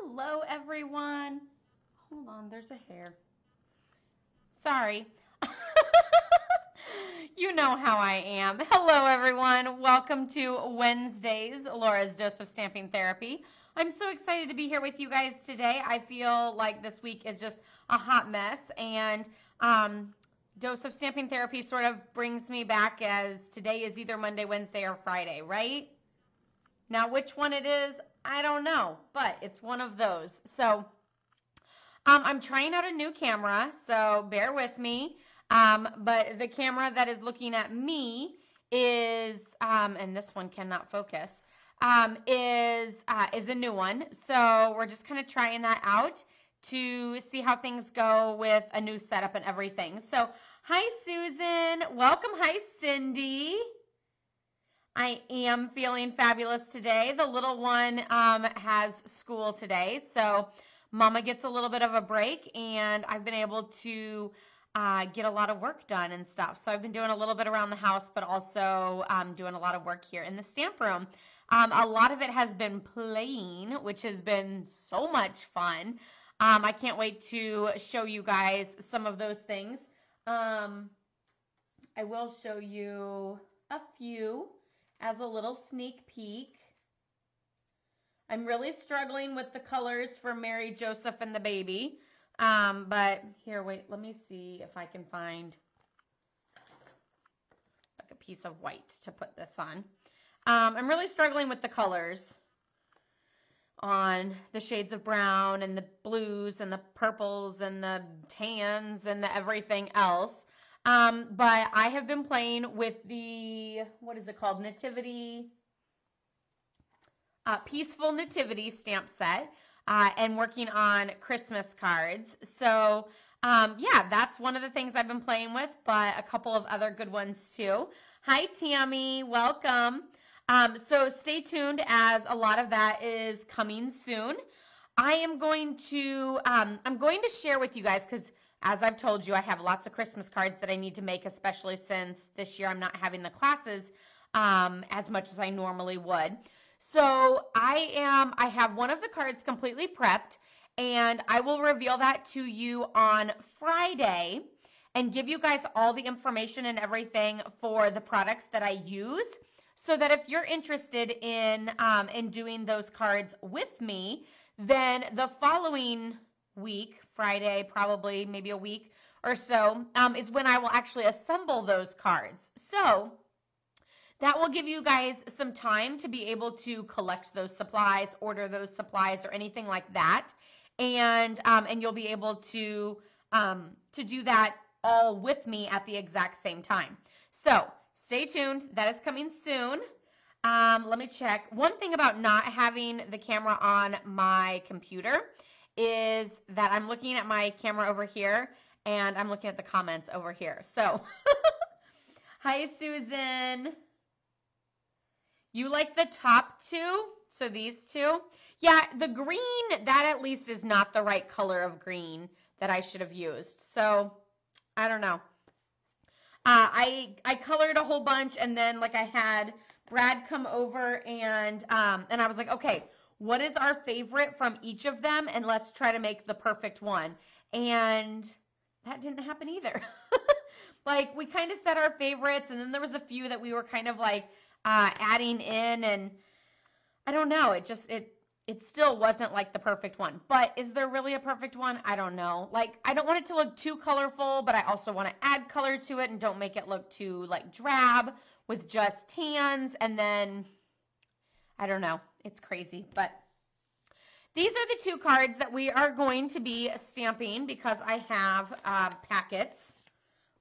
Hello, everyone. Hold on, there's a hair. Sorry. You know how I am. Hello, everyone. Welcome to Wednesday's Laura's Dose of Stamping Therapy. I'm so excited to be here with you guys today. I feel like this week is just a hot mess, and Dose of Stamping Therapy sort of brings me back as today is either Monday, Wednesday, or Friday, right? Now, which one it is, I don't know, but it's one of those. So I'm trying out a new camera, so bear with me. But the camera that is looking at me is, and this one cannot focus, is a new one. So we're just kind of trying that out to see how things go with a new setup and everything. So hi, Susan. Welcome. Hi, Cindy. I am feeling fabulous today. The little one has school today, so Mama gets a little bit of a break, and I've been able to get a lot of work done and stuff. So I've been doing a little bit around the house, but also doing a lot of work here in the stamp room. A lot of it has been playing, which has been so much fun. I can't wait to show you guys some of those things. I will show you a few as a little sneak peek. I'm really struggling with the colors for Mary, Joseph, and the baby. But here, wait, let me see if I can find like a piece of white to put this on. I'm really struggling with the colors on the shades of brown and the blues and the purples and the tans and the everything else. But I have been playing with the, what is it called? Nativity, Peaceful Nativity stamp set, and working on Christmas cards. So, yeah, that's one of the things I've been playing with, but a couple of other good ones too. Hi, Tammy. Welcome. So stay tuned as a lot of that is coming soon. I'm going to share with you guys, because as I've told you, I have lots of Christmas cards that I need to make, especially since this year I'm not having the classes as much as I normally would. So I have one of the cards completely prepped, and I will reveal that to you on Friday and give you guys all the information and everything for the products that I use, so that if you're interested in doing those cards with me, then the following week, Friday, probably maybe a week or so, is when I will actually assemble those cards. So that will give you guys some time to be able to collect those supplies, order those supplies, or anything like that, and you'll be able to do that all with me at the exact same time. So stay tuned. That is coming soon. Let me check. One thing about not having the camera on my computer is that I'm looking at my camera over here, and I'm looking at the comments over here. So, hi, Susan. You like the top two? So these two? Yeah, the green, that at least is not the right color of green that I should have used. So, I don't know. I colored a whole bunch, and then like I had Brad come over, and I was like, okay, what is our favorite from each of them, and let's try to make the perfect one. And that didn't happen either. Like, we kind of said our favorites, and then there was a few that we were kind of like adding in, and I don't know, it still wasn't like the perfect one. But is there really a perfect one? I don't know. Like, I don't want it to look too colorful, but I also want to add color to it and don't make it look too like drab with just tans. And then, I don't know. It's crazy. But these are the two cards that we are going to be stamping, because I have packets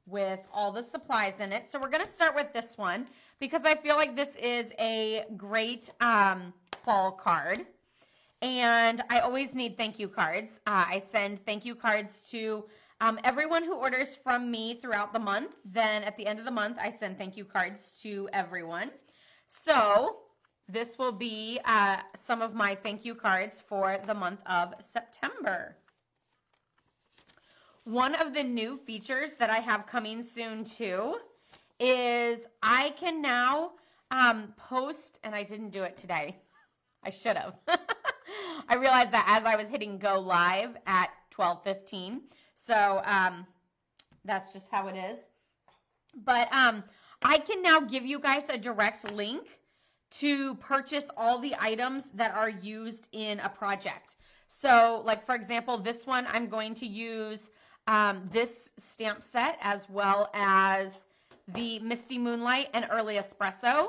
with all the supplies in it. So we're going to start with this one, because I feel like this is a great fall card. And I always need thank you cards. I send thank you cards to everyone who orders from me throughout the month. Then at the end of the month, I send thank you cards to everyone. So this will be some of my thank you cards for the month of September. One of the new features that I have coming soon too is I can now post, and I didn't do it today. I should have. I realized that as I was hitting go live at 12:15. So that's just how it is. But I can now give you guys a direct link to purchase all the items that are used in a project. So like, for example, this one, I'm going to use this stamp set as well as the Misty Moonlight and Early Espresso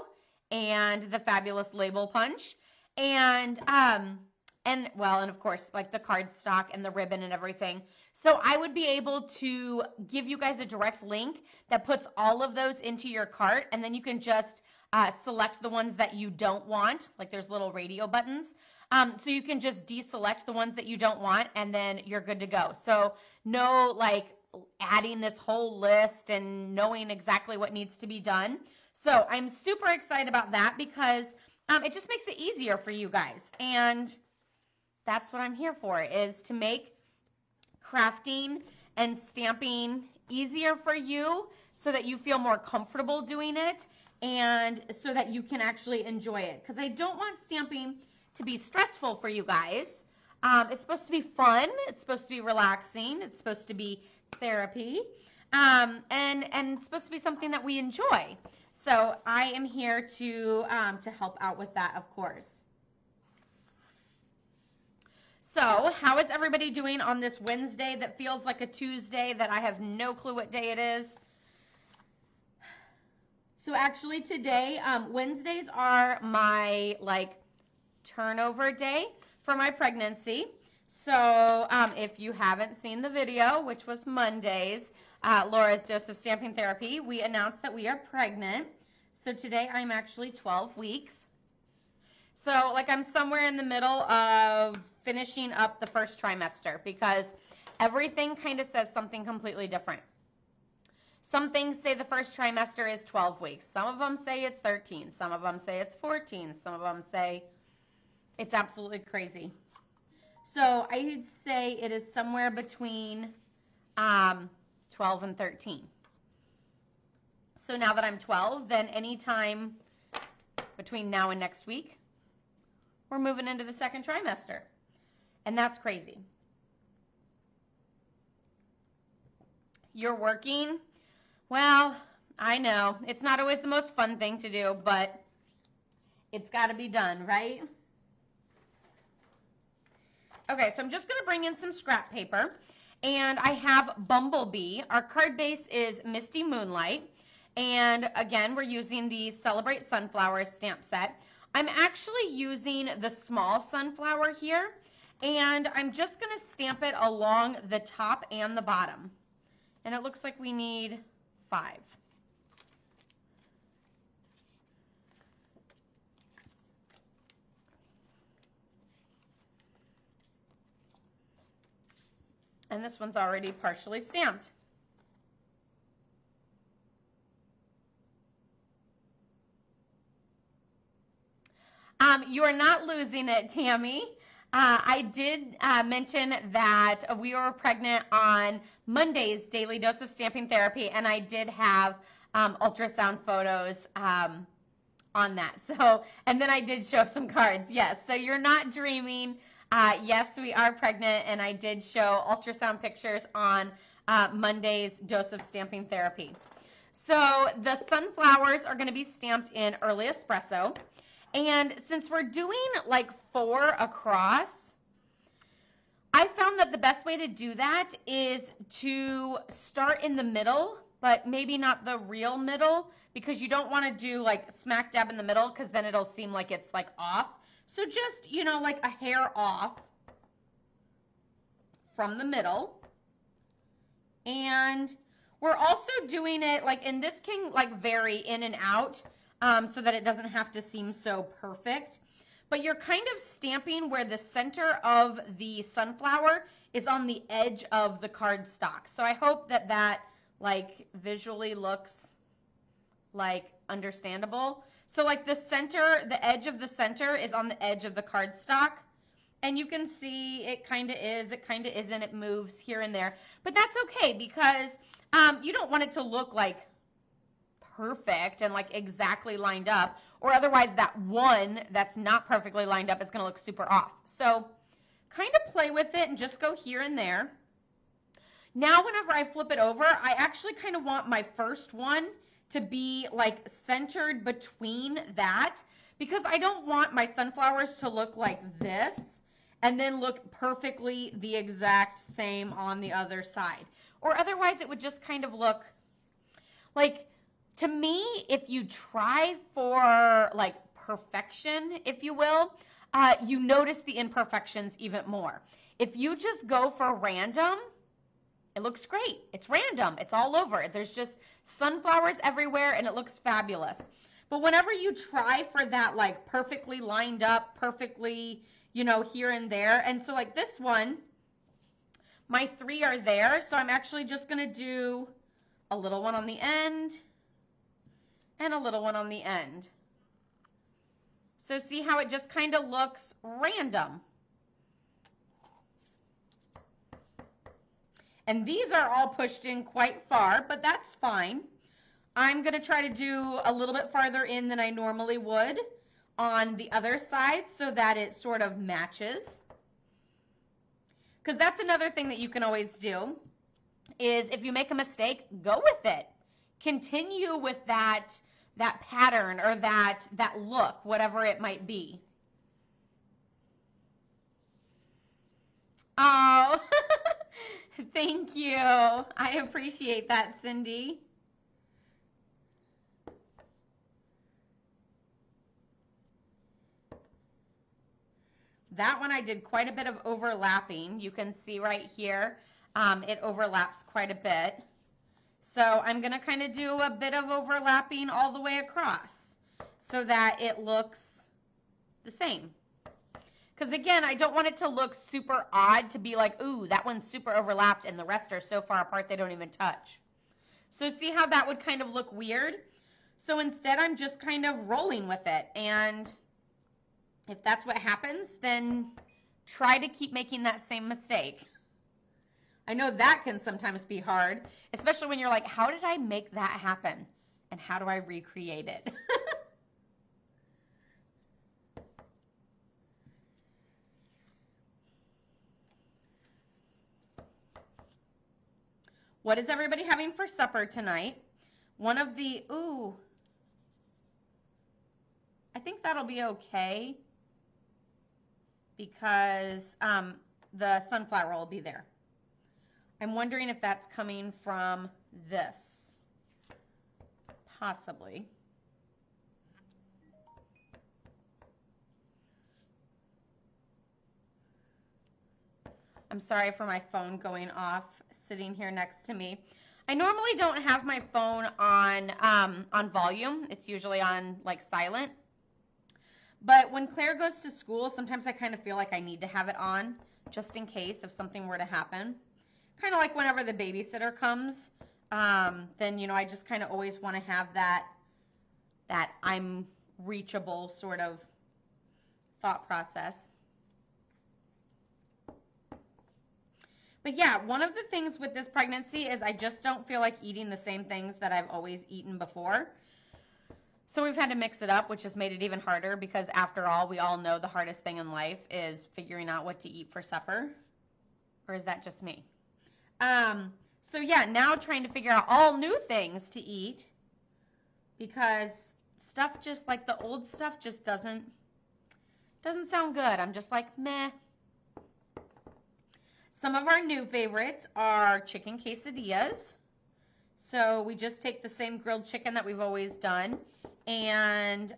and the Fabulous Label Punch. And of course, like the cardstock and the ribbon and everything. So I would be able to give you guys a direct link that puts all of those into your cart, and then you can just select the ones that you don't want. Like there's little radio buttons. So you can just deselect the ones that you don't want, and then you're good to go. So no like adding this whole list and knowing exactly what needs to be done. So I'm super excited about that because it just makes it easier for you guys. And that's what I'm here for, is to make crafting and stamping easier for you so that you feel more comfortable doing it and so that you can actually enjoy it. Because I don't want stamping to be stressful for you guys. It's supposed to be fun. It's supposed to be relaxing. It's supposed to be therapy. And it's supposed to be something that we enjoy. So I am here to help out with that, of course. So how is everybody doing on this Wednesday that feels like a Tuesday that I have no clue what day it is? So actually today, Wednesdays are my like turnover day for my pregnancy. So if you haven't seen the video, which was Mondays, Laura's Dose of Stamping Therapy, we announced that we are pregnant. So today I'm actually 12 weeks. So like I'm somewhere in the middle of finishing up the first trimester because everything kind of says something completely different. Some things say the first trimester is 12 weeks. Some of them say it's 13. Some of them say it's 14. Some of them say it's absolutely crazy. So I'd say it is somewhere between 12 and 13. So now that I'm 12, then anytime between now and next week, we're moving into the second trimester. And that's crazy. You're working? Well, I know. It's not always the most fun thing to do, but it's got to be done, right? Okay, so I'm just going to bring in some scrap paper. And I have Bumblebee. Our card base is Misty Moonlight. And again, we're using the Celebrate Sunflowers stamp set. I'm actually using the small sunflower here, and I'm just going to stamp it along the top and the bottom. And it looks like we need 5. And this one's already partially stamped. You are not losing it, Tammy. I did mention that we were pregnant on Monday's Daily Dose of Stamping Therapy, and I did have ultrasound photos on that. So, and then I did show some cards. Yes, so you're not dreaming. Yes, we are pregnant, and I did show ultrasound pictures on Monday's Dose of Stamping Therapy. So the sunflowers are going to be stamped in Early Espresso. And since we're doing like 4 across, I found that the best way to do that is to start in the middle, but maybe not the real middle, because you don't want to do like smack dab in the middle because then it'll seem like it's like off. So just, you know, like a hair off from the middle. And we're also doing it like, and this can like vary in and out so that it doesn't have to seem so perfect. But you're kind of stamping where the center of the sunflower is on the edge of the cardstock. So I hope that that like visually looks like understandable. So like the center, the edge of the center is on the edge of the cardstock. And you can see it kind of is, it kind of isn't, it moves here and there. But that's okay because you don't want it to look like perfect and like exactly lined up, or otherwise that one that's not perfectly lined up is going to look super off. So kind of play with it and just go here and there. Now, whenever I flip it over, I actually kind of want my first one to be like centered between that, because I don't want my sunflowers to look like this and then look perfectly the exact same on the other side. Or otherwise it would just kind of look like, to me, if you try for like perfection, if you will, you notice the imperfections even more. If you just go for random, it looks great. It's random. It's all over. There's just sunflowers everywhere and it looks fabulous. But whenever you try for that like perfectly lined up, perfectly, you know, here and there. And so like this one, my 3 are there. So I'm actually just going to do a little one on the end and a little one on the end. So see how it just kind of looks random. And these are all pushed in quite far, but that's fine. I'm going to try to do a little bit farther in than I normally would on the other side so that it sort of matches. Because that's another thing that you can always do, is if you make a mistake, go with it. Continue with that pattern or that look, whatever it might be. Oh, thank you. I appreciate that, Cindy. That one I did quite a bit of overlapping. You can see right here, it overlaps quite a bit. So I'm going to kind of do a bit of overlapping all the way across so that it looks the same. Because again, I don't want it to look super odd to be like, ooh, that one's super overlapped and the rest are so far apart they don't even touch. So see how that would kind of look weird? So instead I'm just kind of rolling with it, and if that's what happens, then try to keep making that same mistake. I know that can sometimes be hard, especially when you're like, how did I make that happen? And how do I recreate it? What is everybody having for supper tonight? One of the, ooh, I think that'll be okay because the sunflower will be there. I'm wondering if that's coming from this. Possibly. I'm sorry for my phone going off sitting here next to me. I normally don't have my phone on volume. It's usually on like silent. But when Claire goes to school, sometimes I kind of feel like I need to have it on just in case if something were to happen. Kind of like whenever the babysitter comes, then, you know, I just kind of always want to have that I'm reachable sort of thought process. But yeah, one of the things with this pregnancy is I just don't feel like eating the same things that I've always eaten before. So we've had to mix it up, which has made it even harder because after all, we all know the hardest thing in life is figuring out what to eat for supper. Or is that just me? So yeah, now trying to figure out all new things to eat because stuff just like the old stuff just doesn't sound good. I'm just like, meh. Some of our new favorites are chicken quesadillas. So we just take the same grilled chicken that we've always done and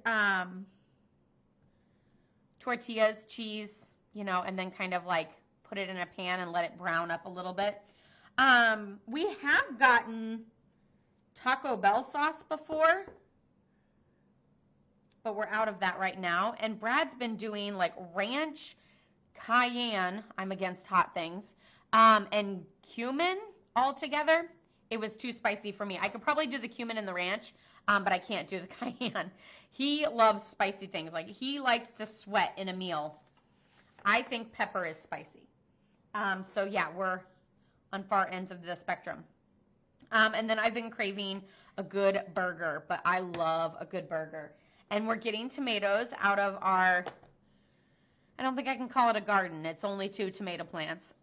tortillas, cheese, you know, and then kind of like put it in a pan and let it brown up a little bit. We have gotten Taco Bell sauce before, but we're out of that right now. And Brad's been doing like ranch, cayenne, I'm against hot things, and cumin all together. It was too spicy for me. I could probably do the cumin and the ranch, but I can't do the cayenne. He loves spicy things. Like he likes to sweat in a meal. I think pepper is spicy. So yeah, we're on far ends of the spectrum. And then I've been craving a good burger, but I love a good burger. And we're getting tomatoes out of our I don't think I can call it a garden. It's only 2 tomato plants.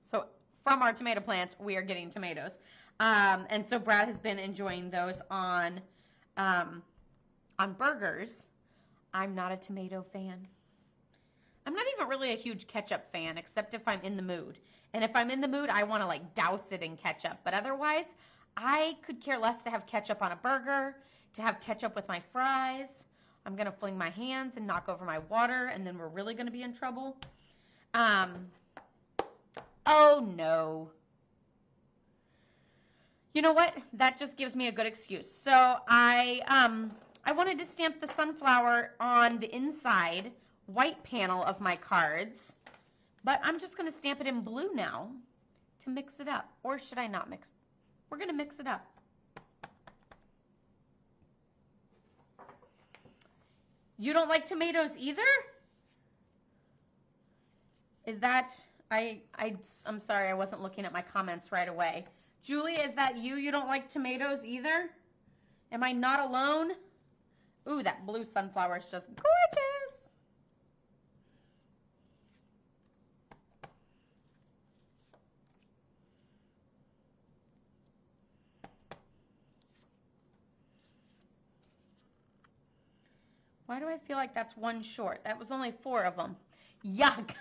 So from our tomato plants, we are getting tomatoes. And so Brad has been enjoying those on burgers. I'm not a tomato fan. I'm not even really a huge ketchup fan, except if I'm in the mood. And if I'm in the mood, I want to like douse it in ketchup. But otherwise, I could care less to have ketchup on a burger, to have ketchup with my fries. I'm going to fling my hands and knock over my water, and then we're really going to be in trouble. Oh no. You know what? That just gives me a good excuse. So I wanted to stamp the sunflower on the inside white panel of my cards, but I'm just going to stamp it in blue now to mix it up. Or should I not mix? We're going to mix it up. You don't like tomatoes either? Is that, I'm sorry, I wasn't looking at my comments right away. Julie, is that you? You don't like tomatoes either? Am I not alone? Ooh, that blue sunflower is just gorgeous. Why do I feel like that's one short? That was only 4 of them. Yuck.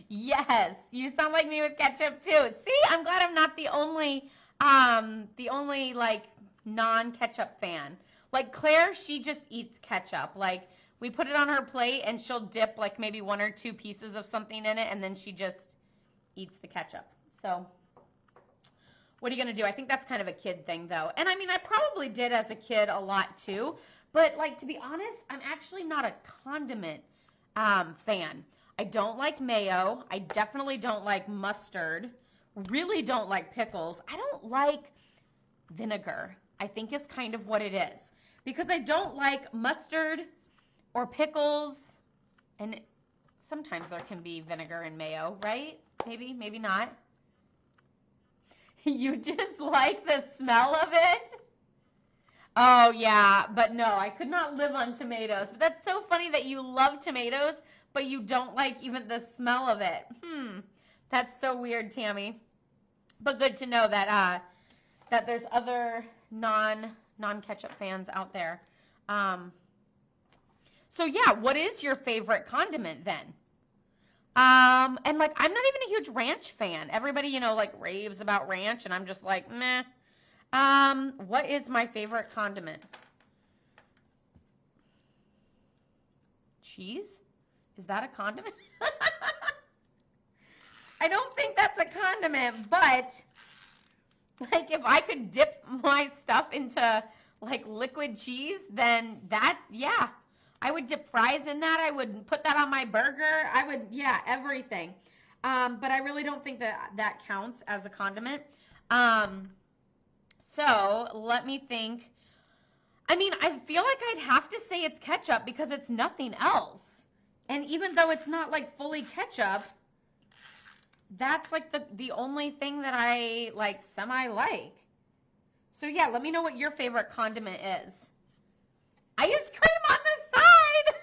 Yes, you sound like me with ketchup too. See, I'm glad I'm not the only like non-ketchup fan. Like Claire, she just eats ketchup. Like we put it on her plate and she'll dip like maybe 1 or 2 pieces of something in it and then she just eats the ketchup. So what are you going to do? I think that's kind of a kid thing though. And I mean, I probably did as a kid a lot too. But like, to be honest, I'm actually not a condiment fan. I don't like mayo. I definitely don't like mustard. Really don't like pickles. I don't like vinegar, I think is kind of what it is. Because I don't like mustard or pickles. And sometimes there can be vinegar and mayo, right? Maybe, maybe not. You just like the smell of it? Oh, yeah, but no, I could not live on tomatoes. But that's so funny that you love tomatoes, but you don't like even the smell of it. That's so weird, Tammy. But good to know that that there's other non-ketchup fans out there. So yeah, what is your favorite condiment then? And like, I'm not even a huge ranch fan. Everybody, you know, like raves about ranch, and I'm just like, meh. What is my favorite condiment? Cheese? Is that a condiment? I don't think that's a condiment, but like if I could dip my stuff into like liquid cheese, then that, yeah, I would dip fries in that. I would put that on my burger. I would, yeah, everything. But I really don't think that that counts as a condiment. So let me think. I mean, I feel like I'd have to say it's ketchup because it's nothing else. And even though it's not like fully ketchup, that's like the only thing that I like semi-like. So yeah, let me know what your favorite condiment is. Ice cream on the side!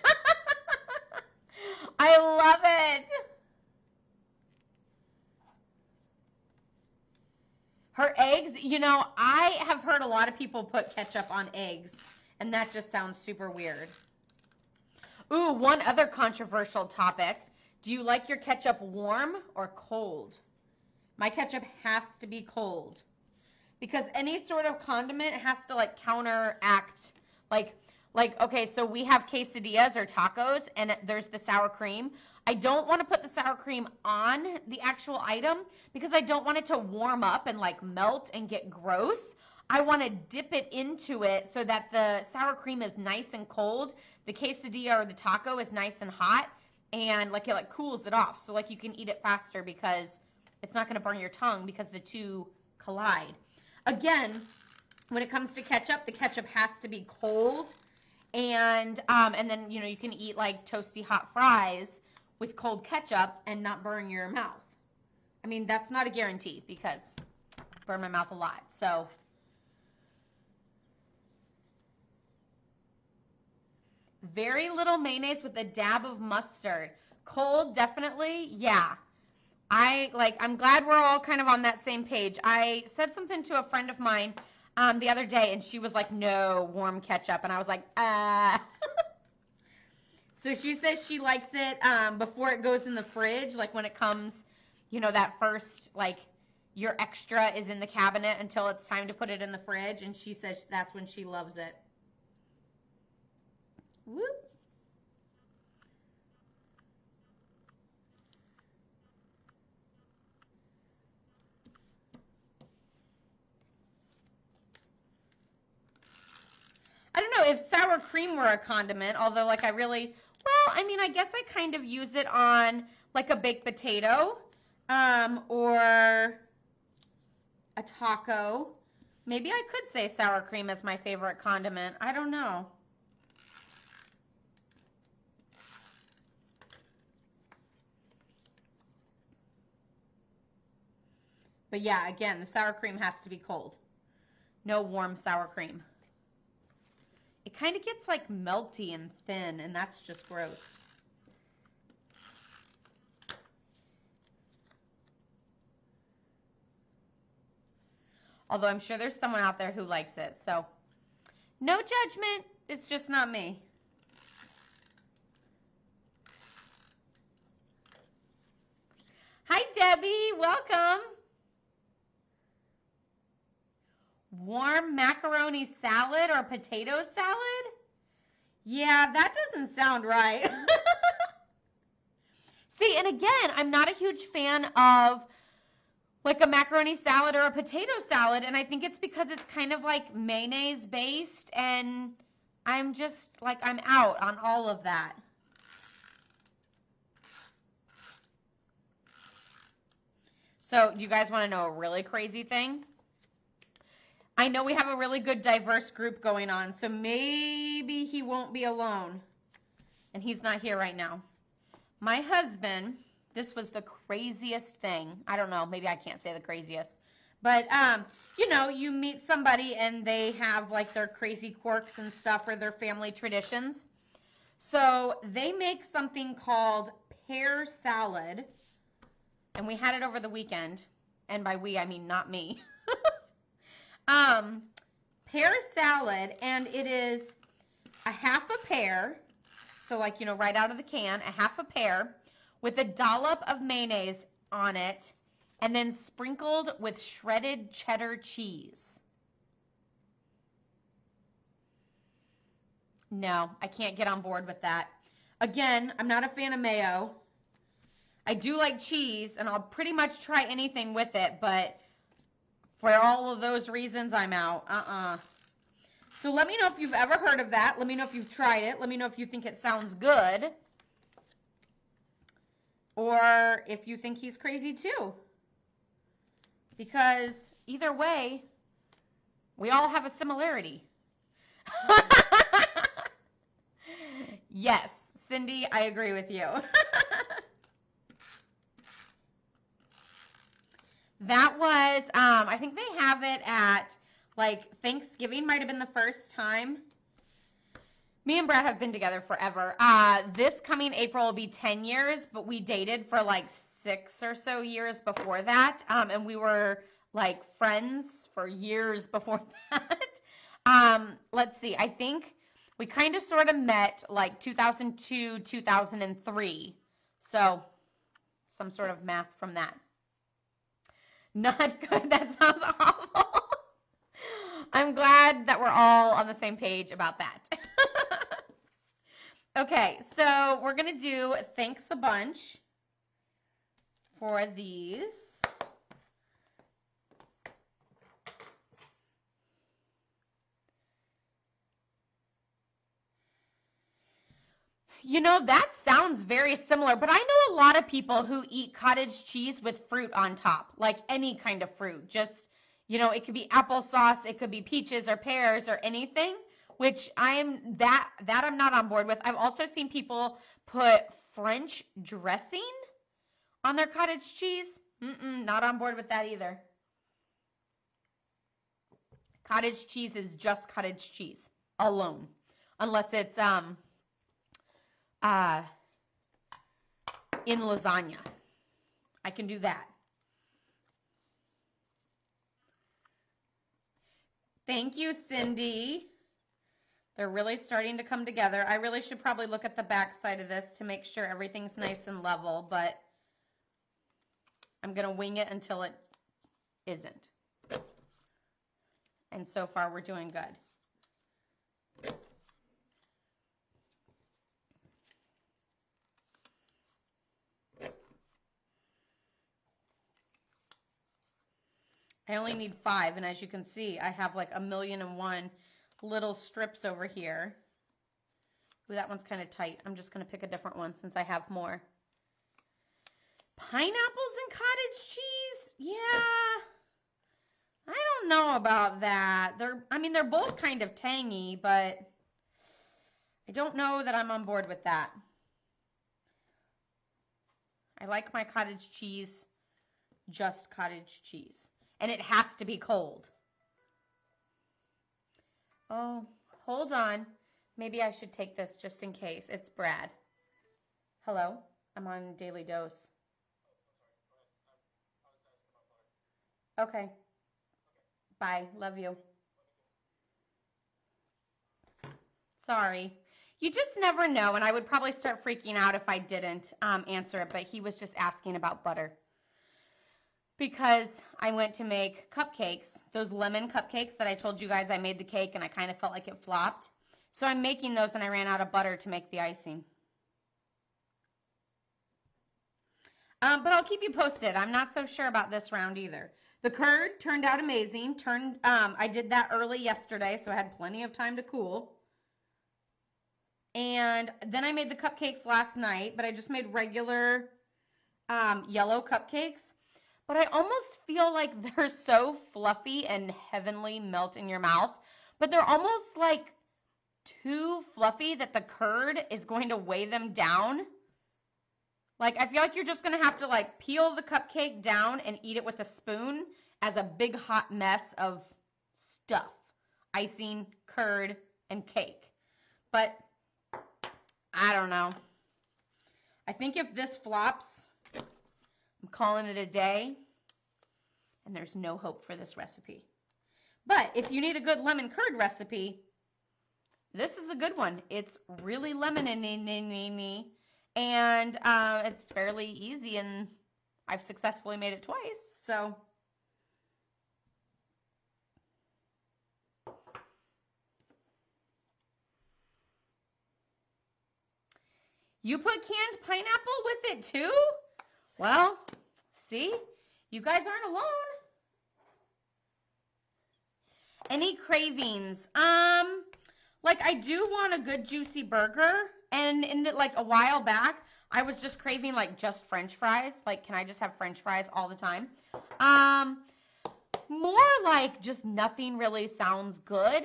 I love it! Her eggs, you know, I have heard a lot of people put ketchup on eggs, and that just sounds super weird. Ooh, one other controversial topic. Do you like your ketchup warm or cold? My ketchup has to be cold because any sort of condiment has to like counteract, like okay, so we have quesadillas or tacos and there's the sour cream. I don't want to put the sour cream on the actual item because I don't want it to warm up and like melt and get gross. I want to dip it into it so that the sour cream is nice and cold. The quesadilla or the taco is nice and hot and like it like cools it off. So like you can eat it faster because it's not going to burn your tongue because the two collide. Again, when it comes to ketchup, the ketchup has to be cold. And then, you know, you can eat like toasty hot fries with cold ketchup and not burn your mouth. I mean, that's not a guarantee because I burn my mouth a lot. So very little mayonnaise with a dab of mustard. Cold, definitely, yeah. I'm glad we're all kind of on that same page. I said something to a friend of mine the other day, and she was like, no, warm ketchup. And I was like, So she says she likes it before it goes in the fridge, like when it comes, you know, that first, like, your extra is in the cabinet until it's time to put it in the fridge. And she says that's when she loves it. Whoop. I don't know if sour cream were a condiment, although like I guess I kind of use it on like a baked potato or a taco. Maybe I could say sour cream is my favorite condiment. I don't know. But yeah, again, the sour cream has to be cold. No warm sour cream. It kind of gets like melty and thin, and that's just gross. Although I'm sure there's someone out there who likes it. So no judgment. It's just not me. Hi, Debbie. Welcome. Warm macaroni salad or potato salad? Yeah, that doesn't sound right. See, and again, I'm not a huge fan of like a macaroni salad or a potato salad, and I think it's because it's kind of like mayonnaise based, and I'm just like, I'm out on all of that. So, do you guys want to know a really crazy thing? I know we have a really good diverse group going on, so maybe he won't be alone. And he's not here right now. My husband, this was the craziest thing. I don't know, maybe I can't say the craziest. But, you know, you meet somebody and they have like their crazy quirks and stuff or their family traditions. So they make something called pear salad. And we had it over the weekend. And by we, I mean not me. Pear salad, and it is a half a pear, so like, you know, right out of the can, a half a pear with a dollop of mayonnaise on it, and then sprinkled with shredded cheddar cheese. No, I can't get on board with that. Again, I'm not a fan of mayo. I do like cheese, and I'll pretty much try anything with it, but for all of those reasons, I'm out. So let me know if you've ever heard of that. Let me know if you've tried it. Let me know if you think it sounds good. Or if you think he's crazy too. Because either way, we all have a similarity. Yes, Cindy, I agree with you. That was, I think they have it at, like, Thanksgiving might have been the first time. Me and Brad have been together forever. This coming April will be 10 years, but we dated for, like, 6 or so years before that. And we were, like, friends for years before that. Let's see. I think we kind of sort of met, like, 2002, 2003. So, some sort of math from that. Not good. That sounds awful. I'm glad that we're all on the same page about that. Okay, so we're going to do thanks a bunch for these. You know, that sounds very similar, but I know a lot of people who eat cottage cheese with fruit on top, like any kind of fruit. Just, you know, it could be applesauce, it could be peaches or pears or anything, which I'm not on board with. I've also seen people put French dressing on their cottage cheese. Not on board with that either. Cottage cheese is just cottage cheese alone, unless it's uh, in lasagna. I can do that. Thank you, Cindy. They're really starting to come together. I really should probably look at the back side of this to make sure everything's nice and level, but I'm going to wing it until it isn't. And so far, we're doing good. I only need 5, and as you can see, I have like 1,000,001 little strips over here. Ooh, that one's kind of tight. I'm just going to pick a different one since I have more. Pineapples and cottage cheese? Yeah. I don't know about that. They're both kind of tangy, but I don't know that I'm on board with that. I like my cottage cheese, just cottage cheese. And it has to be cold. Oh, hold on. Maybe I should take this just in case. It's Brad. Hello? I'm on Daily Dose. Okay. Bye. Love you. Sorry. You just never know, and I would probably start freaking out if I didn't answer it, but he was just asking about butter. Because I went to make cupcakes, those lemon cupcakes that I told you guys I made the cake and I kind of felt like it flopped. So I'm making those and I ran out of butter to make the icing. But I'll keep you posted. I'm not so sure about this round either. The curd turned out amazing. I did that early yesterday, so I had plenty of time to cool. And then I made the cupcakes last night, but I just made regular yellow cupcakes. But I almost feel like they're so fluffy and heavenly, melt in your mouth. But they're almost like too fluffy that the curd is going to weigh them down. Like, I feel like you're just going to have to, like, peel the cupcake down and eat it with a spoon as a big hot mess of stuff. Icing, curd, and cake. But I don't know. I think if this flops, I'm calling it a day, and there's no hope for this recipe. But if you need a good lemon curd recipe, this is a good one. It's really lemon-y, and it's fairly easy, and I've successfully made it twice, so. You put canned pineapple with it too? Well, see, you guys aren't alone. Any cravings? Like I do want a good juicy burger, and like a while back, I was just craving like just French fries. Like, can I just have French fries all the time? More like just nothing really sounds good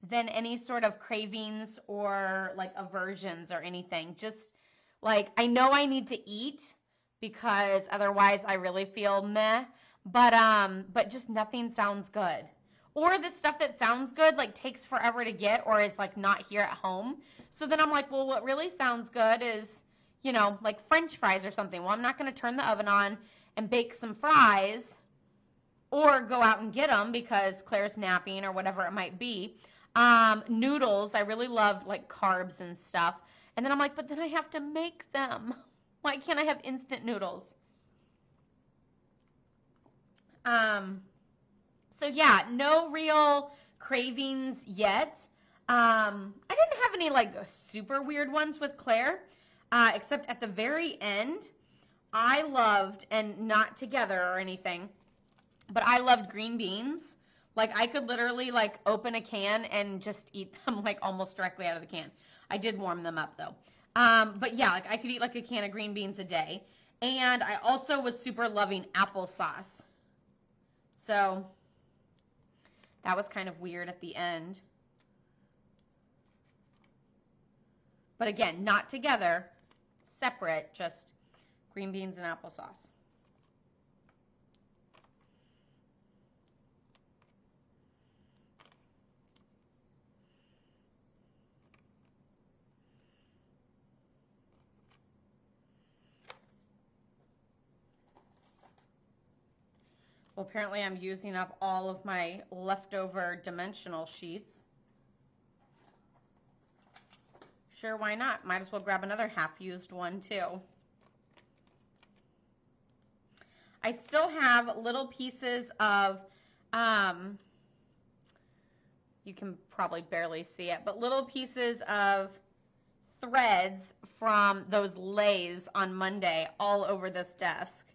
than any sort of cravings or like aversions or anything. Just like, I know I need to eat because otherwise I really feel meh, but just nothing sounds good. Or the stuff that sounds good like takes forever to get or is like not here at home. So then I'm like, well, what really sounds good is, you know, like French fries or something. Well, I'm not going to turn the oven on and bake some fries or go out and get them because Claire's napping or whatever it might be. Noodles, I really loved like carbs and stuff. And then I'm like, but then I have to make them. Why can't I have instant noodles? So yeah, no real cravings yet. I didn't have any like super weird ones with Claire, except at the very end, I loved, and not together or anything, but I loved green beans. Like I could literally like open a can and just eat them like almost directly out of the can. I did warm them up though. But yeah, like I could eat like a can of green beans a day. And I also was super loving applesauce. So that was kind of weird at the end. But again, not together, separate, just green beans and applesauce. Well, apparently I'm using up all of my leftover dimensional sheets. Sure, why not? Might as well grab another half-used one too. I still have little pieces of, you can probably barely see it, but little pieces of threads from those lays on Monday all over this desk.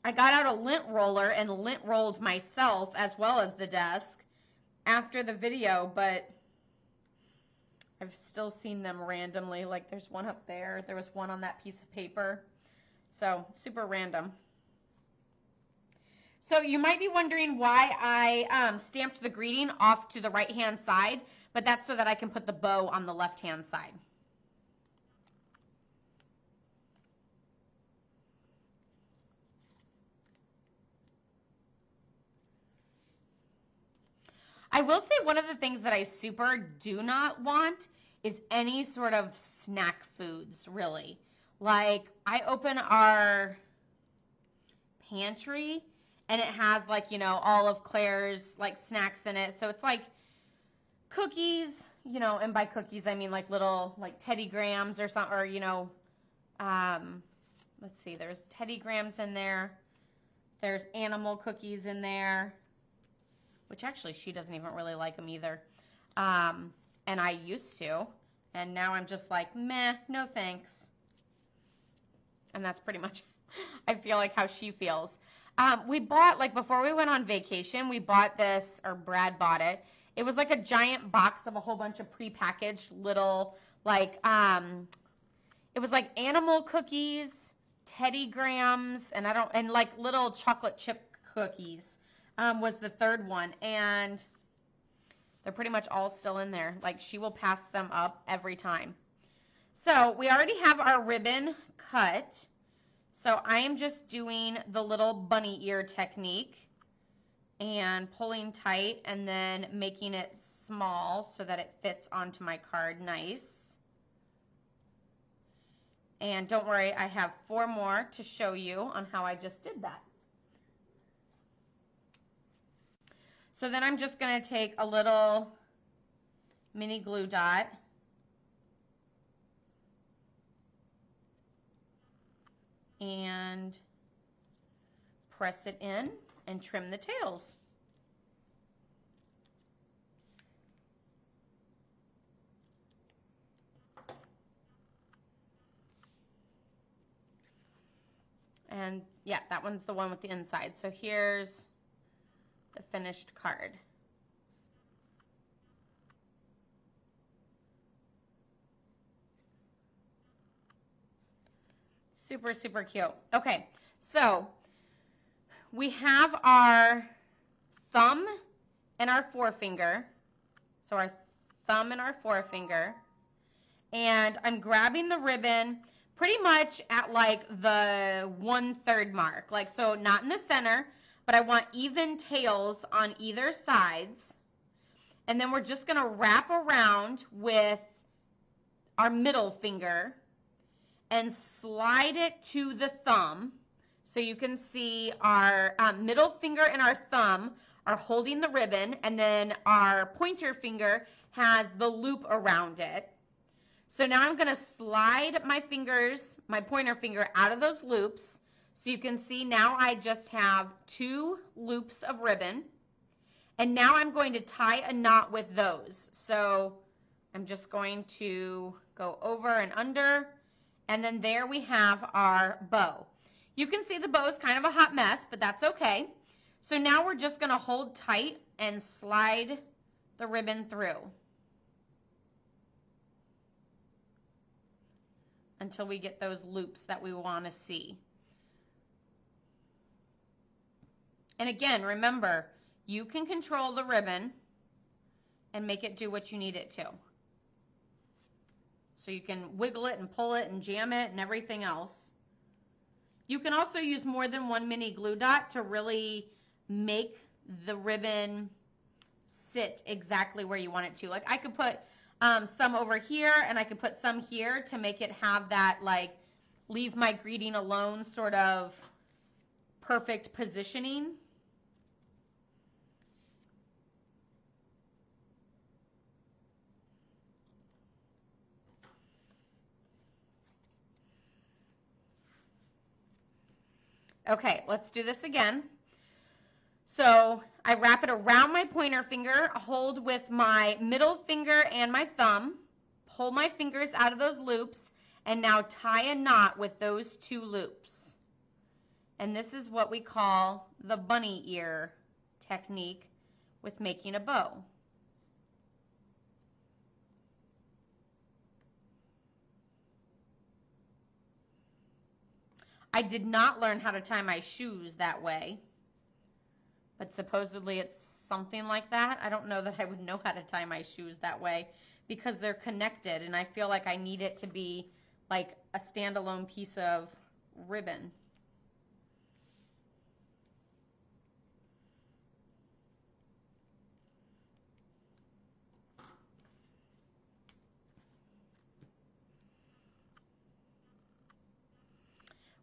I got out a lint roller and lint rolled myself as well as the desk after the video, but I've still seen them randomly. Like there's one up there. There was one on that piece of paper. So super random. So you might be wondering why I stamped the greeting off to the right-hand side, but that's so that I can put the bow on the left-hand side. I will say one of the things that I super do not want is any sort of snack foods, really. Like, I open our pantry and it has, like, you know, all of Claire's, like, snacks in it. So it's like cookies, you know, and by cookies I mean like little, like, Teddy Grahams or something, or, you know, let's see, there's Teddy Grahams in there. There's animal cookies in there, which actually she doesn't even really like them either. And I used to, and now I'm just like, meh, no thanks. And that's pretty much, I feel like, how she feels. We bought, like, before we went on vacation, we bought this, or Brad bought it. It was like a giant box of a whole bunch of prepackaged little, like, it was like animal cookies, Teddy Grahams, and like little chocolate chip cookies. Was the third one, and they're pretty much all still in there. Like, she will pass them up every time. So we already have our ribbon cut. So I am just doing the little bunny ear technique and pulling tight and then making it small so that it fits onto my card nice. And don't worry, I have 4 more to show you on how I just did that. So then I'm just going to take a little mini glue dot and press it in and trim the tails. And yeah, that one's the one with the inside. So here's the finished card. Super, super cute. Okay, so we have our thumb and our forefinger. So our thumb and our forefinger. And I'm grabbing the ribbon pretty much at like the 1/3 mark. Like, so not in the center, but I want even tails on either sides. And then we're just going to wrap around with our middle finger and slide it to the thumb. So you can see our middle finger and our thumb are holding the ribbon, and then our pointer finger has the loop around it. So now I'm going to slide my fingers, my pointer finger, out of those loops. So you can see now I just have 2 loops of ribbon. And now I'm going to tie a knot with those. So I'm just going to go over and under. And then there we have our bow. You can see the bow is kind of a hot mess, but that's okay. So now we're just going to hold tight and slide the ribbon through until we get those loops that we want to see. And again, remember, you can control the ribbon and make it do what you need it to. So you can wiggle it and pull it and jam it and everything else. You can also use more than one mini glue dot to really make the ribbon sit exactly where you want it to. Like, I could put some over here and I could put some here to make it have that, like, leave my greeting alone sort of perfect positioning. Okay, let's do this again. So I wrap it around my pointer finger, hold with my middle finger and my thumb, pull my fingers out of those loops, and now tie a knot with those two loops. And this is what we call the bunny ear technique with making a bow. I did not learn how to tie my shoes that way, but supposedly it's something like that. I don't know that I would know how to tie my shoes that way because they're connected, and I feel like I need it to be like a standalone piece of ribbon.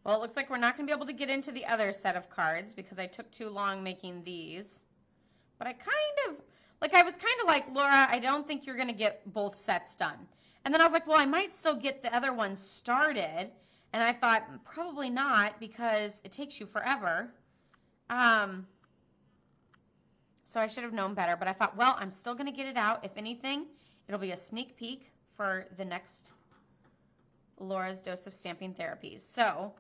Well, it looks like we're not going to be able to get into the other set of cards because I took too long making these. But I was kind of like, Laura, I don't think you're going to get both sets done. And then I was like, well, I might still get the other one started. And I thought, probably not because it takes you forever. So I should have known better. But I thought, well, I'm still going to get it out. If anything, it'll be a sneak peek for the next Laura's Dose of Stamping Therapies. So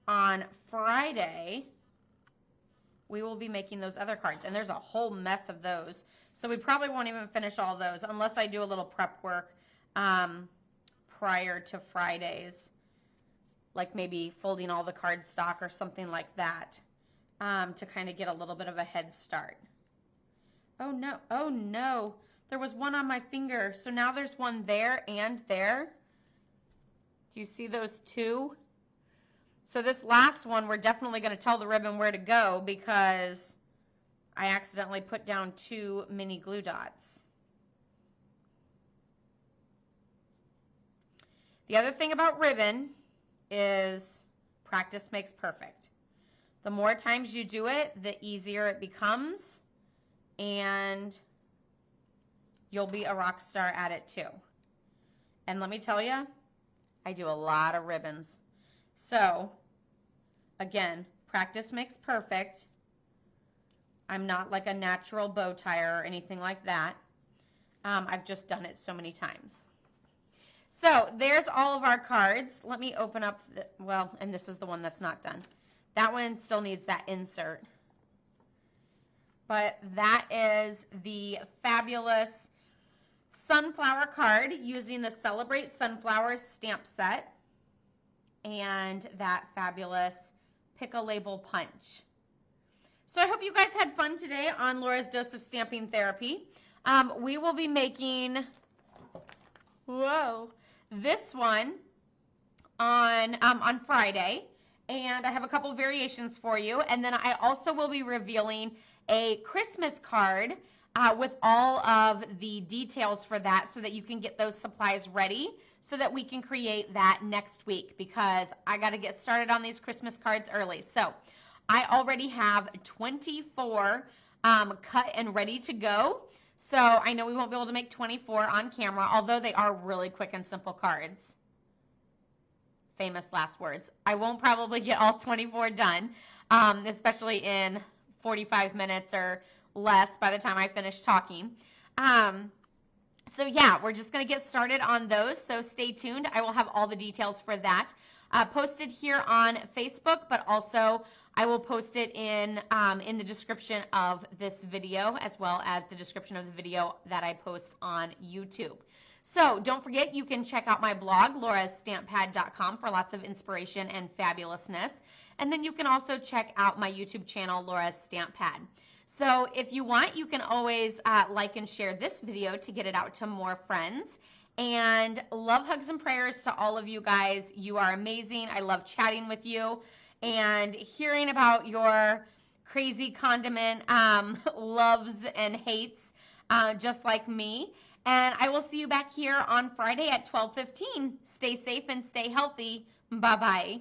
on Friday, we will be making those other cards. And there's a whole mess of those. So we probably won't even finish all those unless I do a little prep work prior to Fridays. Like maybe folding all the card stock or something like that to kind of get a little bit of a head start. Oh no, oh no. There was one on my finger. So now there's one there and there. Do you see those two? So this last one, we're definitely going to tell the ribbon where to go because I accidentally put down two mini glue dots. The other thing about ribbon is practice makes perfect. The more times you do it, the easier it becomes, and you'll be a rock star at it too. And let me tell you, I do a lot of ribbons. So, again, practice makes perfect. I'm not like a natural bow tire or anything like that. I've just done it so many times. So, there's all of our cards. Let me open up, and this is the one that's not done. That one still needs that insert. But that is the fabulous sunflower card using the Celebrate Sunflowers stamp set and that fabulous Pick a Label punch. So I hope you guys had fun today on Laura's Dose of Stamping Therapy. We will be making, this one on Friday, and I have a couple variations for you, and then I also will be revealing a Christmas card with all of the details for that so that you can get those supplies ready so that we can create that next week because I got to get started on these Christmas cards early. So I already have 24 cut and ready to go. So I know we won't be able to make 24 on camera, although they are really quick and simple cards. Famous last words. I won't probably get all 24 done, especially in 45 minutes or less by the time I finish talking. So yeah, we're just going to get started on those. So stay tuned. I will have all the details for that posted here on Facebook, but also I will post it in the description of this video as well as the description of the video that I post on YouTube. So don't forget, you can check out my blog, laurastamppad.com, for lots of inspiration and fabulousness. And then you can also check out my YouTube channel, Laura's Stamp Pad. So if you want, you can always like and share this video to get it out to more friends. And love, hugs, and prayers to all of you guys. You are amazing. I love chatting with you and hearing about your crazy condiment loves and hates, just like me. And I will see you back here on Friday at 12:15. Stay safe and stay healthy. Bye-bye.